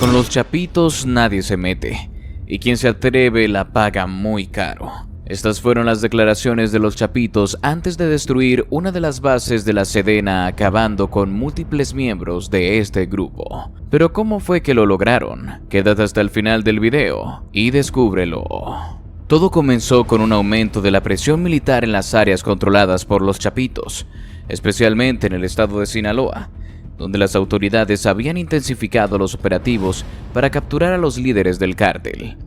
Con los chapitos nadie se mete, y quien se atreve la paga muy caro. Estas fueron las declaraciones de los chapitos antes de destruir una de las bases de la Sedena, acabando con múltiples miembros de este grupo. Pero ¿cómo fue que lo lograron? Quédate hasta el final del video y descúbrelo. Todo comenzó con un aumento de la presión militar en las áreas controladas por los chapitos, especialmente en el estado de Sinaloa, donde las autoridades habían intensificado los operativos para capturar a los líderes del cártel.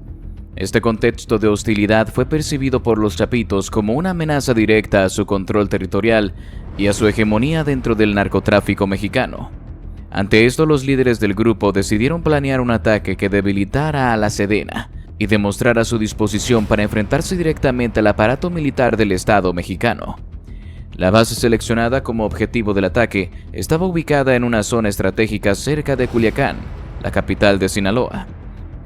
Este contexto de hostilidad fue percibido por los chapitos como una amenaza directa a su control territorial y a su hegemonía dentro del narcotráfico mexicano. Ante esto, los líderes del grupo decidieron planear un ataque que debilitara a la Sedena y demostrara su disposición para enfrentarse directamente al aparato militar del Estado mexicano. La base seleccionada como objetivo del ataque estaba ubicada en una zona estratégica cerca de Culiacán, la capital de Sinaloa.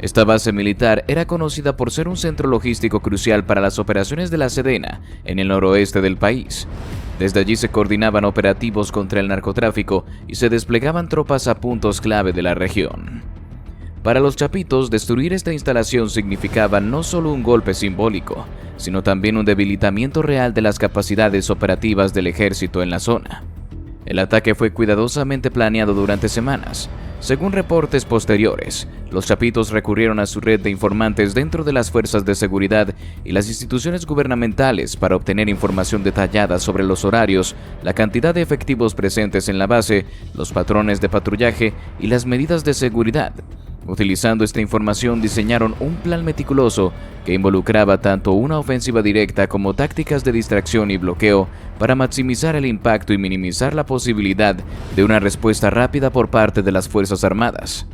Esta base militar era conocida por ser un centro logístico crucial para las operaciones de la Sedena en el noroeste del país. Desde allí se coordinaban operativos contra el narcotráfico y se desplegaban tropas a puntos clave de la región. Para los chapitos, destruir esta instalación significaba no solo un golpe simbólico, sino también un debilitamiento real de las capacidades operativas del ejército en la zona. El ataque fue cuidadosamente planeado durante semanas. Según reportes posteriores, los chapitos recurrieron a su red de informantes dentro de las fuerzas de seguridad y las instituciones gubernamentales para obtener información detallada sobre los horarios, la cantidad de efectivos presentes en la base, los patrones de patrullaje y las medidas de seguridad. Utilizando esta información, diseñaron un plan meticuloso que involucraba tanto una ofensiva directa como tácticas de distracción y bloqueo para maximizar el impacto y minimizar la posibilidad de una respuesta rápida por parte de las Fuerzas Armadas.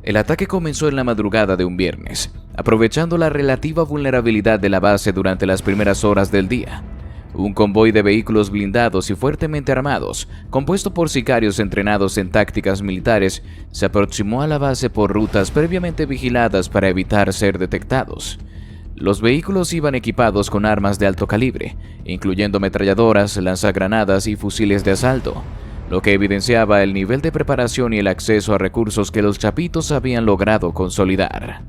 El ataque comenzó en la madrugada de un viernes, aprovechando la relativa vulnerabilidad de la base durante las primeras horas del día. Un convoy de vehículos blindados y fuertemente armados, compuesto por sicarios entrenados en tácticas militares, se aproximó a la base por rutas previamente vigiladas para evitar ser detectados. Los vehículos iban equipados con armas de alto calibre, incluyendo ametralladoras, lanzagranadas y fusiles de asalto, lo que evidenciaba el nivel de preparación y el acceso a recursos que los chapitos habían logrado consolidar.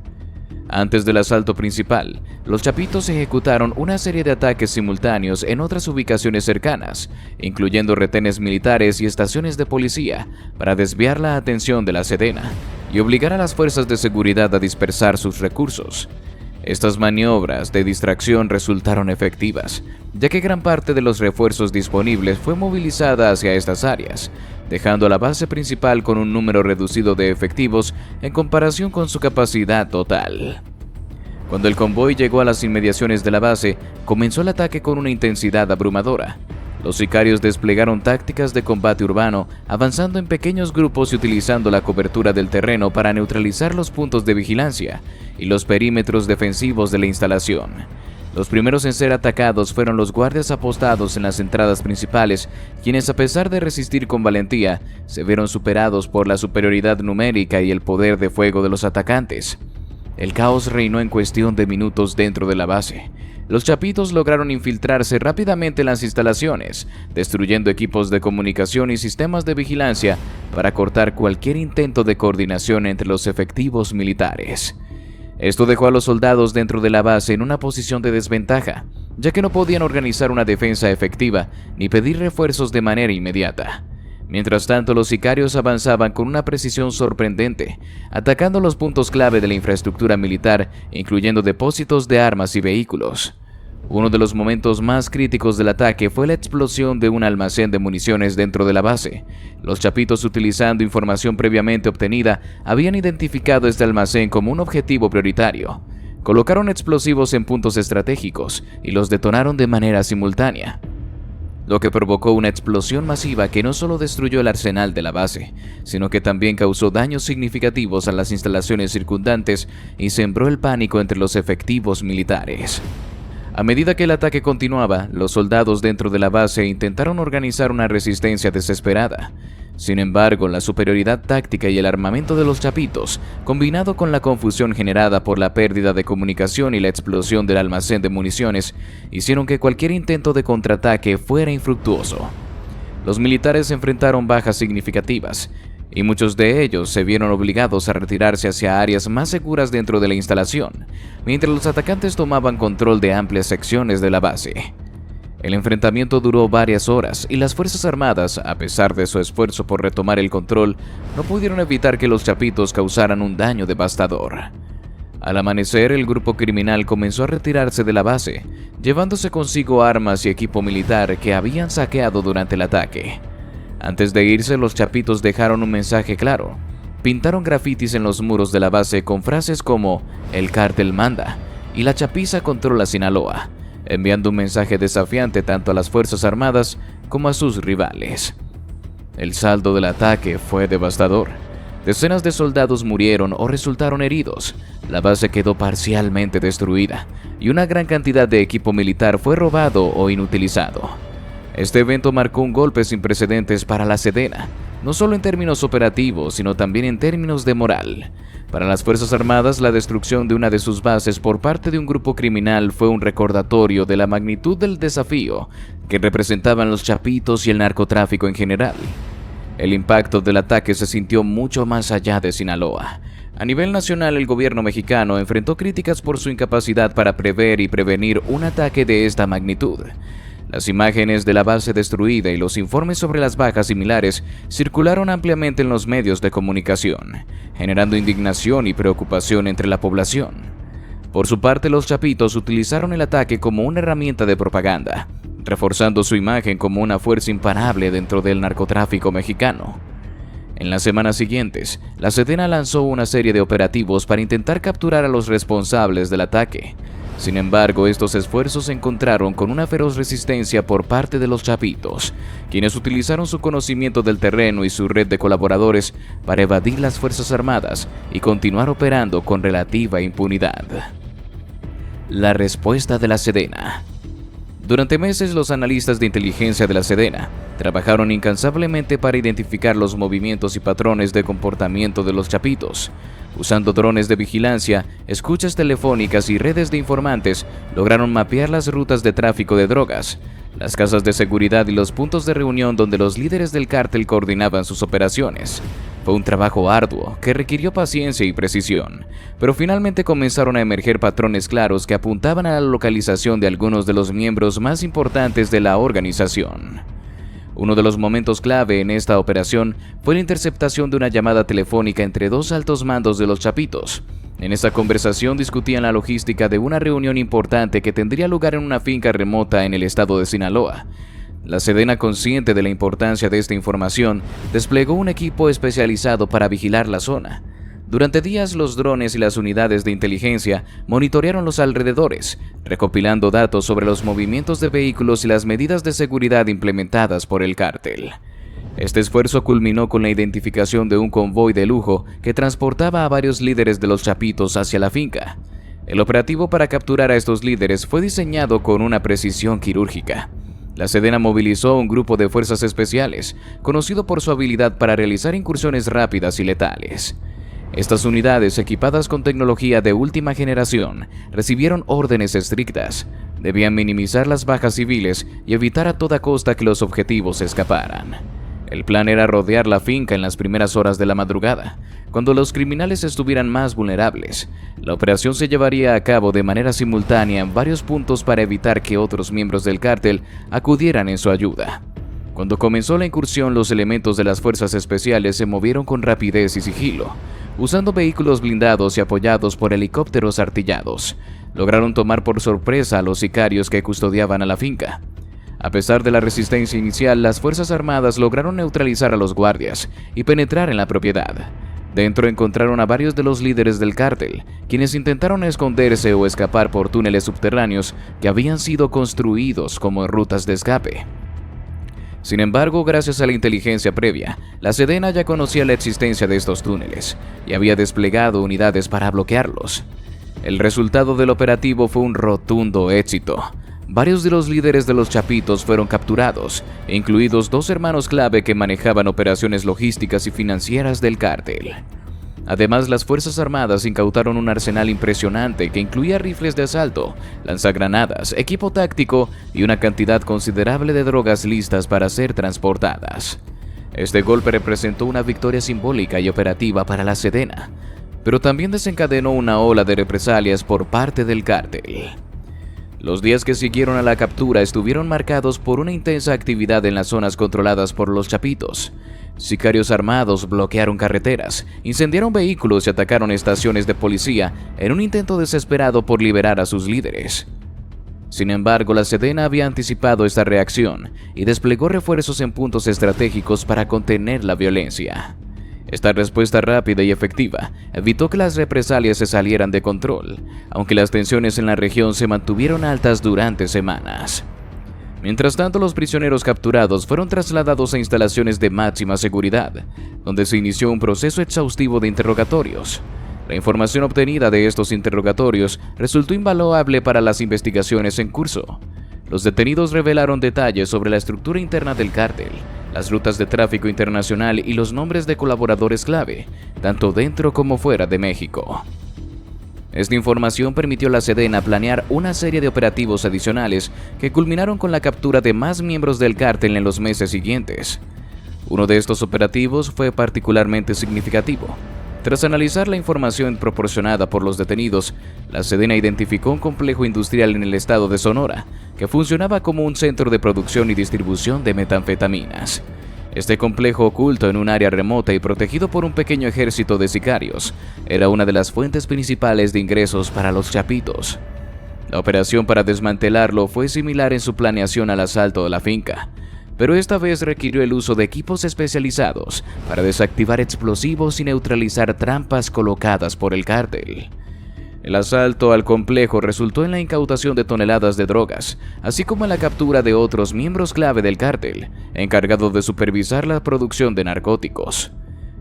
Antes del asalto principal, los chapitos ejecutaron una serie de ataques simultáneos en otras ubicaciones cercanas, incluyendo retenes militares y estaciones de policía, para desviar la atención de la Sedena y obligar a las fuerzas de seguridad a dispersar sus recursos. Estas maniobras de distracción resultaron efectivas, ya que gran parte de los refuerzos disponibles fue movilizada hacia estas áreas, dejando a la base principal con un número reducido de efectivos en comparación con su capacidad total. Cuando el convoy llegó a las inmediaciones de la base, comenzó el ataque con una intensidad abrumadora. Los sicarios desplegaron tácticas de combate urbano, avanzando en pequeños grupos y utilizando la cobertura del terreno para neutralizar los puntos de vigilancia y los perímetros defensivos de la instalación. Los primeros en ser atacados fueron los guardias apostados en las entradas principales, quienes, a pesar de resistir con valentía, se vieron superados por la superioridad numérica y el poder de fuego de los atacantes. El caos reinó en cuestión de minutos dentro de la base. Los chapitos lograron infiltrarse rápidamente en las instalaciones, destruyendo equipos de comunicación y sistemas de vigilancia para cortar cualquier intento de coordinación entre los efectivos militares. Esto dejó a los soldados dentro de la base en una posición de desventaja, ya que no podían organizar una defensa efectiva ni pedir refuerzos de manera inmediata. Mientras tanto, los sicarios avanzaban con una precisión sorprendente, atacando los puntos clave de la infraestructura militar, incluyendo depósitos de armas y vehículos. Uno de los momentos más críticos del ataque fue la explosión de un almacén de municiones dentro de la base. Los chapitos, utilizando información previamente obtenida, habían identificado este almacén como un objetivo prioritario. Colocaron explosivos en puntos estratégicos y los detonaron de manera simultánea, lo que provocó una explosión masiva que no solo destruyó el arsenal de la base, sino que también causó daños significativos a las instalaciones circundantes y sembró el pánico entre los efectivos militares. A medida que el ataque continuaba, los soldados dentro de la base intentaron organizar una resistencia desesperada. Sin embargo, la superioridad táctica y el armamento de los chapitos, combinado con la confusión generada por la pérdida de comunicación y la explosión del almacén de municiones, hicieron que cualquier intento de contraataque fuera infructuoso. Los militares enfrentaron bajas significativas, y muchos de ellos se vieron obligados a retirarse hacia áreas más seguras dentro de la instalación, mientras los atacantes tomaban control de amplias secciones de la base. El enfrentamiento duró varias horas y las Fuerzas Armadas, a pesar de su esfuerzo por retomar el control, no pudieron evitar que los chapitos causaran un daño devastador. Al amanecer, el grupo criminal comenzó a retirarse de la base, llevándose consigo armas y equipo militar que habían saqueado durante el ataque. Antes de irse, los chapitos dejaron un mensaje claro. Pintaron grafitis en los muros de la base con frases como "El cártel manda" y "La chapiza controla Sinaloa", enviando un mensaje desafiante tanto a las Fuerzas Armadas como a sus rivales. El saldo del ataque fue devastador. Decenas de soldados murieron o resultaron heridos, la base quedó parcialmente destruida y una gran cantidad de equipo militar fue robado o inutilizado. Este evento marcó un golpe sin precedentes para la Sedena, no solo en términos operativos, sino también en términos de moral. Para las Fuerzas Armadas, la destrucción de una de sus bases por parte de un grupo criminal fue un recordatorio de la magnitud del desafío que representaban los chapitos y el narcotráfico en general. El impacto del ataque se sintió mucho más allá de Sinaloa. A nivel nacional, el gobierno mexicano enfrentó críticas por su incapacidad para prever y prevenir un ataque de esta magnitud. Las imágenes de la base destruida y los informes sobre las bajas similares circularon ampliamente en los medios de comunicación, generando indignación y preocupación entre la población. Por su parte, los chapitos utilizaron el ataque como una herramienta de propaganda, reforzando su imagen como una fuerza imparable dentro del narcotráfico mexicano. En las semanas siguientes, la Sedena lanzó una serie de operativos para intentar capturar a los responsables del ataque. Sin embargo, estos esfuerzos se encontraron con una feroz resistencia por parte de los chapitos, quienes utilizaron su conocimiento del terreno y su red de colaboradores para evadir las Fuerzas Armadas y continuar operando con relativa impunidad. La respuesta de la Sedena. Durante meses, los analistas de inteligencia de la Sedena trabajaron incansablemente para identificar los movimientos y patrones de comportamiento de los chapitos. Usando drones de vigilancia, escuchas telefónicas y redes de informantes, lograron mapear las rutas de tráfico de drogas, las casas de seguridad y los puntos de reunión donde los líderes del cártel coordinaban sus operaciones. Fue un trabajo arduo que requirió paciencia y precisión, pero finalmente comenzaron a emerger patrones claros que apuntaban a la localización de algunos de los miembros más importantes de la organización. Uno de los momentos clave en esta operación fue la interceptación de una llamada telefónica entre dos altos mandos de los chapitos. En esta conversación discutían la logística de una reunión importante que tendría lugar en una finca remota en el estado de Sinaloa. La Sedena, consciente de la importancia de esta información, desplegó un equipo especializado para vigilar la zona. Durante días, los drones y las unidades de inteligencia monitorearon los alrededores, recopilando datos sobre los movimientos de vehículos y las medidas de seguridad implementadas por el cártel. Este esfuerzo culminó con la identificación de un convoy de lujo que transportaba a varios líderes de los chapitos hacia la finca. El operativo para capturar a estos líderes fue diseñado con una precisión quirúrgica. La Sedena movilizó un grupo de fuerzas especiales, conocido por su habilidad para realizar incursiones rápidas y letales. Estas unidades, equipadas con tecnología de última generación, recibieron órdenes estrictas. Debían minimizar las bajas civiles y evitar a toda costa que los objetivos escaparan. El plan era rodear la finca en las primeras horas de la madrugada, cuando los criminales estuvieran más vulnerables. La operación se llevaría a cabo de manera simultánea en varios puntos para evitar que otros miembros del cártel acudieran en su ayuda. Cuando comenzó la incursión, los elementos de las fuerzas especiales se movieron con rapidez y sigilo, usando vehículos blindados y apoyados por helicópteros artillados. Lograron tomar por sorpresa a los sicarios que custodiaban a la finca. A pesar de la resistencia inicial, las Fuerzas Armadas lograron neutralizar a los guardias y penetrar en la propiedad. Dentro encontraron a varios de los líderes del cártel, quienes intentaron esconderse o escapar por túneles subterráneos que habían sido construidos como rutas de escape. Sin embargo, gracias a la inteligencia previa, la Sedena ya conocía la existencia de estos túneles y había desplegado unidades para bloquearlos. El resultado del operativo fue un rotundo éxito. Varios de los líderes de los chapitos fueron capturados, incluidos dos hermanos clave que manejaban operaciones logísticas y financieras del cártel. Además, las Fuerzas Armadas incautaron un arsenal impresionante que incluía rifles de asalto, lanzagranadas, equipo táctico y una cantidad considerable de drogas listas para ser transportadas. Este golpe representó una victoria simbólica y operativa para la Sedena, pero también desencadenó una ola de represalias por parte del cártel. Los días que siguieron a la captura estuvieron marcados por una intensa actividad en las zonas controladas por los Chapitos. Sicarios armados bloquearon carreteras, incendiaron vehículos y atacaron estaciones de policía en un intento desesperado por liberar a sus líderes. Sin embargo, la Sedena había anticipado esta reacción y desplegó refuerzos en puntos estratégicos para contener la violencia. Esta respuesta rápida y efectiva evitó que las represalias se salieran de control, aunque las tensiones en la región se mantuvieron altas durante semanas. Mientras tanto, los prisioneros capturados fueron trasladados a instalaciones de máxima seguridad, donde se inició un proceso exhaustivo de interrogatorios. La información obtenida de estos interrogatorios resultó invaluable para las investigaciones en curso. Los detenidos revelaron detalles sobre la estructura interna del cártel, las rutas de tráfico internacional y los nombres de colaboradores clave, tanto dentro como fuera de México. Esta información permitió a la Sedena planear una serie de operativos adicionales que culminaron con la captura de más miembros del cártel en los meses siguientes. Uno de estos operativos fue particularmente significativo. Tras analizar la información proporcionada por los detenidos, la Sedena identificó un complejo industrial en el estado de Sonora, que funcionaba como un centro de producción y distribución de metanfetaminas. Este complejo, oculto en un área remota y protegido por un pequeño ejército de sicarios, era una de las fuentes principales de ingresos para los Chapitos. La operación para desmantelarlo fue similar en su planeación al asalto de la finca, pero esta vez requirió el uso de equipos especializados para desactivar explosivos y neutralizar trampas colocadas por el cártel. El asalto al complejo resultó en la incautación de toneladas de drogas, así como en la captura de otros miembros clave del cártel, encargados de supervisar la producción de narcóticos.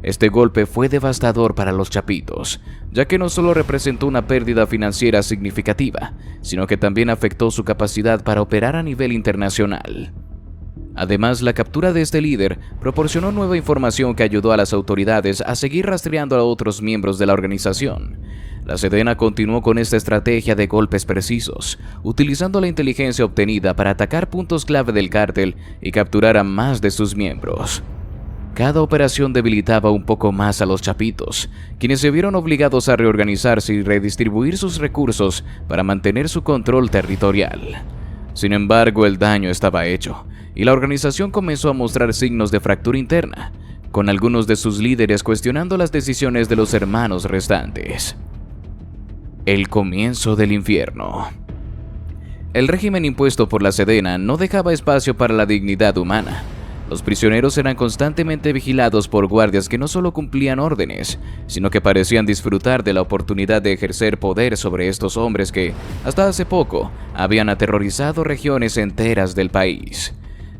Este golpe fue devastador para los Chapitos, ya que no solo representó una pérdida financiera significativa, sino que también afectó su capacidad para operar a nivel internacional. Además, la captura de este líder proporcionó nueva información que ayudó a las autoridades a seguir rastreando a otros miembros de la organización. La Sedena continuó con esta estrategia de golpes precisos, utilizando la inteligencia obtenida para atacar puntos clave del cártel y capturar a más de sus miembros. Cada operación debilitaba un poco más a los Chapitos, quienes se vieron obligados a reorganizarse y redistribuir sus recursos para mantener su control territorial. Sin embargo, el daño estaba hecho, y la organización comenzó a mostrar signos de fractura interna, con algunos de sus líderes cuestionando las decisiones de los hermanos restantes. El comienzo del infierno. El régimen impuesto por la Sedena no dejaba espacio para la dignidad humana. Los prisioneros eran constantemente vigilados por guardias que no solo cumplían órdenes, sino que parecían disfrutar de la oportunidad de ejercer poder sobre estos hombres que, hasta hace poco, habían aterrorizado regiones enteras del país.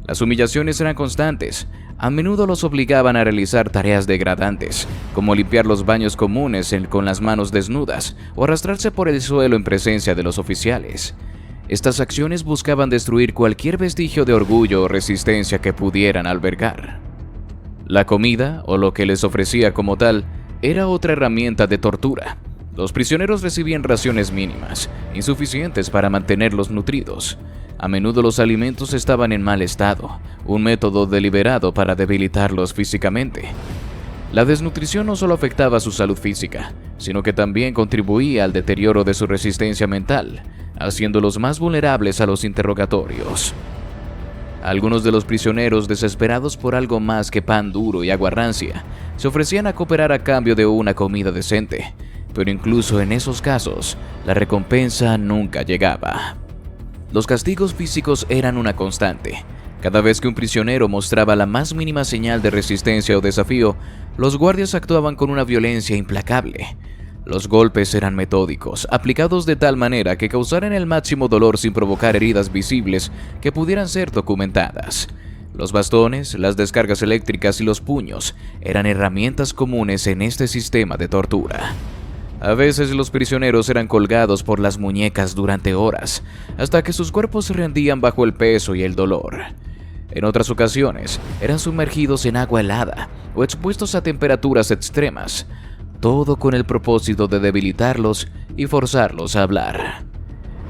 Las humillaciones eran constantes. A menudo los obligaban a realizar tareas degradantes, como limpiar los baños comunes con las manos desnudas o arrastrarse por el suelo en presencia de los oficiales. Estas acciones buscaban destruir cualquier vestigio de orgullo o resistencia que pudieran albergar. La comida, o lo que les ofrecía como tal, era otra herramienta de tortura. Los prisioneros recibían raciones mínimas, insuficientes para mantenerlos nutridos. A menudo los alimentos estaban en mal estado, un método deliberado para debilitarlos físicamente. La desnutrición no solo afectaba su salud física, sino que también contribuía al deterioro de su resistencia mental, haciéndolos más vulnerables a los interrogatorios. Algunos de los prisioneros, desesperados por algo más que pan duro y agua rancia, se ofrecían a cooperar a cambio de una comida decente, pero incluso en esos casos, la recompensa nunca llegaba. Los castigos físicos eran una constante. Cada vez que un prisionero mostraba la más mínima señal de resistencia o desafío, los guardias actuaban con una violencia implacable. Los golpes eran metódicos, aplicados de tal manera que causaran el máximo dolor sin provocar heridas visibles que pudieran ser documentadas. Los bastones, las descargas eléctricas y los puños eran herramientas comunes en este sistema de tortura. A veces los prisioneros eran colgados por las muñecas durante horas, hasta que sus cuerpos se rendían bajo el peso y el dolor. En otras ocasiones, eran sumergidos en agua helada o expuestos a temperaturas extremas, todo con el propósito de debilitarlos y forzarlos a hablar.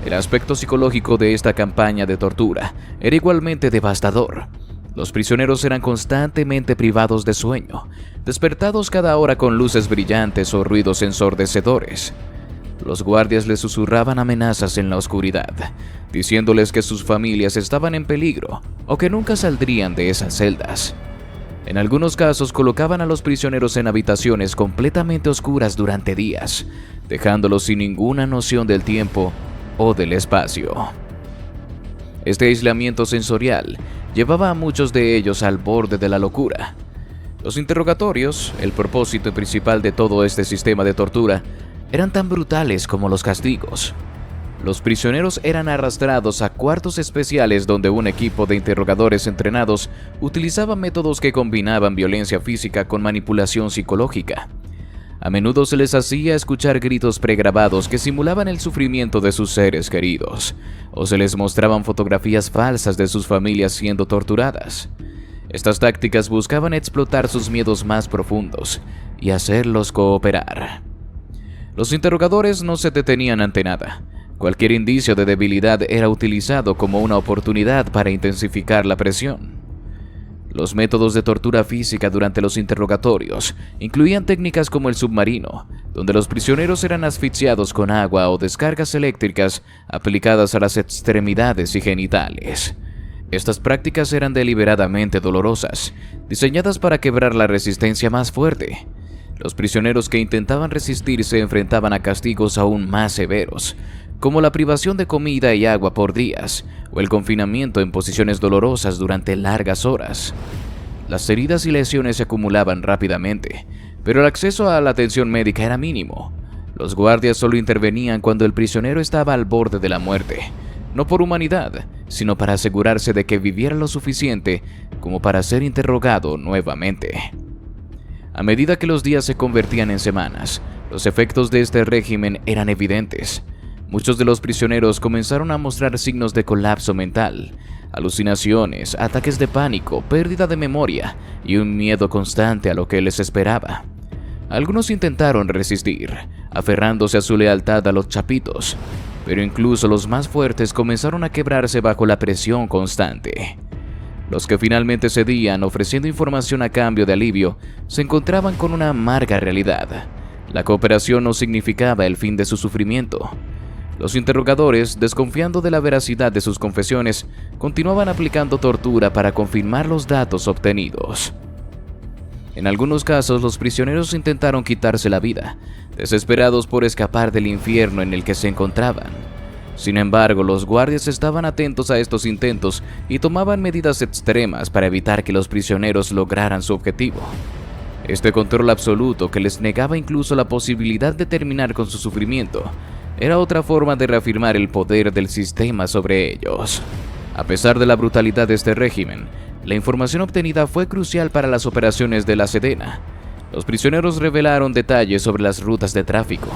El aspecto psicológico de esta campaña de tortura era igualmente devastador. Los prisioneros eran constantemente privados de sueño, despertados cada hora con luces brillantes o ruidos ensordecedores. Los guardias les susurraban amenazas en la oscuridad, diciéndoles que sus familias estaban en peligro o que nunca saldrían de esas celdas. En algunos casos colocaban a los prisioneros en habitaciones completamente oscuras durante días, dejándolos sin ninguna noción del tiempo o del espacio. Este aislamiento sensorial llevaba a muchos de ellos al borde de la locura. Los interrogatorios, el propósito principal de todo este sistema de tortura, eran tan brutales como los castigos. Los prisioneros eran arrastrados a cuartos especiales donde un equipo de interrogadores entrenados utilizaba métodos que combinaban violencia física con manipulación psicológica. A menudo se les hacía escuchar gritos pregrabados que simulaban el sufrimiento de sus seres queridos, o se les mostraban fotografías falsas de sus familias siendo torturadas. Estas tácticas buscaban explotar sus miedos más profundos y hacerlos cooperar. Los interrogadores no se detenían ante nada. Cualquier indicio de debilidad era utilizado como una oportunidad para intensificar la presión. Los métodos de tortura física durante los interrogatorios incluían técnicas como el submarino, donde los prisioneros eran asfixiados con agua o descargas eléctricas aplicadas a las extremidades y genitales. Estas prácticas eran deliberadamente dolorosas, diseñadas para quebrar la resistencia más fuerte. Los prisioneros que intentaban resistir se enfrentaban a castigos aún más severos, como la privación de comida y agua por días, o el confinamiento en posiciones dolorosas durante largas horas. Las heridas y lesiones se acumulaban rápidamente, pero el acceso a la atención médica era mínimo. Los guardias solo intervenían cuando el prisionero estaba al borde de la muerte, no por humanidad, sino para asegurarse de que viviera lo suficiente como para ser interrogado nuevamente. A medida que los días se convertían en semanas, los efectos de este régimen eran evidentes. Muchos de los prisioneros comenzaron a mostrar signos de colapso mental, alucinaciones, ataques de pánico, pérdida de memoria y un miedo constante a lo que les esperaba. Algunos intentaron resistir, aferrándose a su lealtad a los chapitos, pero incluso los más fuertes comenzaron a quebrarse bajo la presión constante. Los que finalmente cedían ofreciendo información a cambio de alivio se encontraban con una amarga realidad. La cooperación no significaba el fin de su sufrimiento. Los interrogadores, desconfiando de la veracidad de sus confesiones, continuaban aplicando tortura para confirmar los datos obtenidos. En algunos casos, los prisioneros intentaron quitarse la vida, desesperados por escapar del infierno en el que se encontraban. Sin embargo, los guardias estaban atentos a estos intentos y tomaban medidas extremas para evitar que los prisioneros lograran su objetivo. Este control absoluto, que les negaba incluso la posibilidad de terminar con su sufrimiento, era otra forma de reafirmar el poder del sistema sobre ellos. A pesar de la brutalidad de este régimen, la información obtenida fue crucial para las operaciones de la Sedena. Los prisioneros revelaron detalles sobre las rutas de tráfico,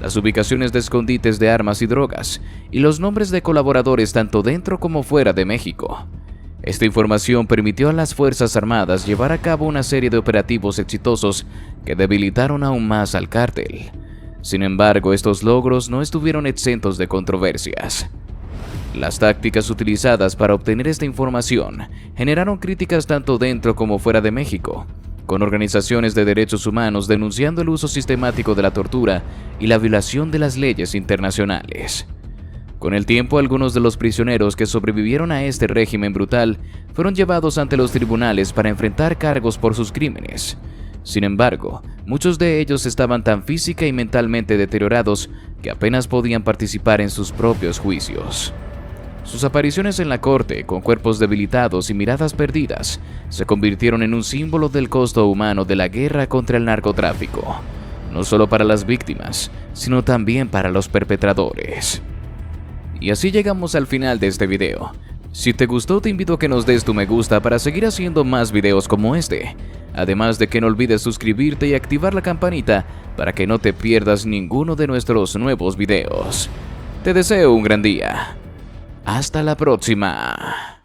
las ubicaciones de escondites de armas y drogas, y los nombres de colaboradores tanto dentro como fuera de México. Esta información permitió a las Fuerzas Armadas llevar a cabo una serie de operativos exitosos que debilitaron aún más al cártel. Sin embargo, estos logros no estuvieron exentos de controversias. Las tácticas utilizadas para obtener esta información generaron críticas tanto dentro como fuera de México, con organizaciones de derechos humanos denunciando el uso sistemático de la tortura y la violación de las leyes internacionales. Con el tiempo, algunos de los prisioneros que sobrevivieron a este régimen brutal fueron llevados ante los tribunales para enfrentar cargos por sus crímenes. Sin embargo, muchos de ellos estaban tan física y mentalmente deteriorados que apenas podían participar en sus propios juicios. Sus apariciones en la corte, con cuerpos debilitados y miradas perdidas, se convirtieron en un símbolo del costo humano de la guerra contra el narcotráfico, no solo para las víctimas, sino también para los perpetradores. Y así llegamos al final de este video. Si te gustó, te invito a que nos des tu me gusta para seguir haciendo más videos como este. Además de que no olvides suscribirte y activar la campanita para que no te pierdas ninguno de nuestros nuevos videos. Te deseo un gran día. Hasta la próxima.